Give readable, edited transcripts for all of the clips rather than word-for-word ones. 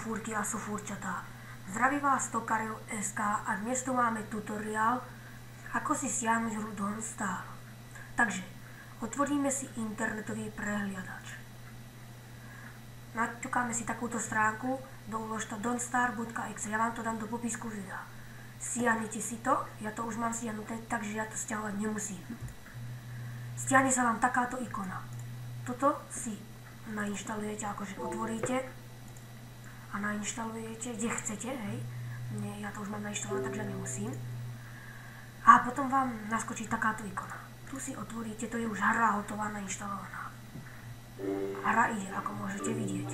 sufúrky a sufúrčatá. Zdraví vás Tokaril SK a dnes tu máme tutoriál, ako si stiahnuť hru Don't Starve. Takže, otvoríme si internetový prehliadač. Naťukáme si takúto stránku do úložka don'tstarve.exe. Ja vám to dám do popisku videa. Stiahnite si to, ja to už mám stiahnuté, takže ja to stiahovať nemusím. Stiahne sa vám takáto ikona. Toto si nainštalujete, akože otvoríte a nainštalujete, kde chcete, hej. Nie, ja to už mám nainštalované, takže nemusím. A potom vám naskočí takáto ikona. Tu si otvoríte, to je už hra hotová, nainštalovaná. Hra ide, ako môžete vidieť.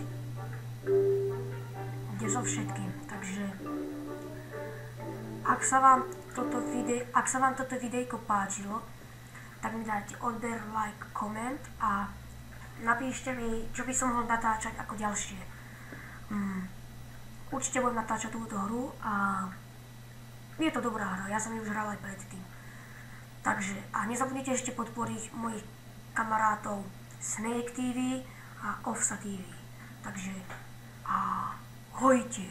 Ide so všetkým, takže ak sa vám toto videjko páčilo, tak mi dajte odber, like, koment a napíšte mi, čo by som mohol natáčať ako ďalšie. Určite budem natáčať túto hru a je to dobrá hra, ja som ju už hral aj predtým. Takže, a nezabudnite ešte podporiť mojich kamarátov Snake TV a Offsa TV. Takže, ahojte.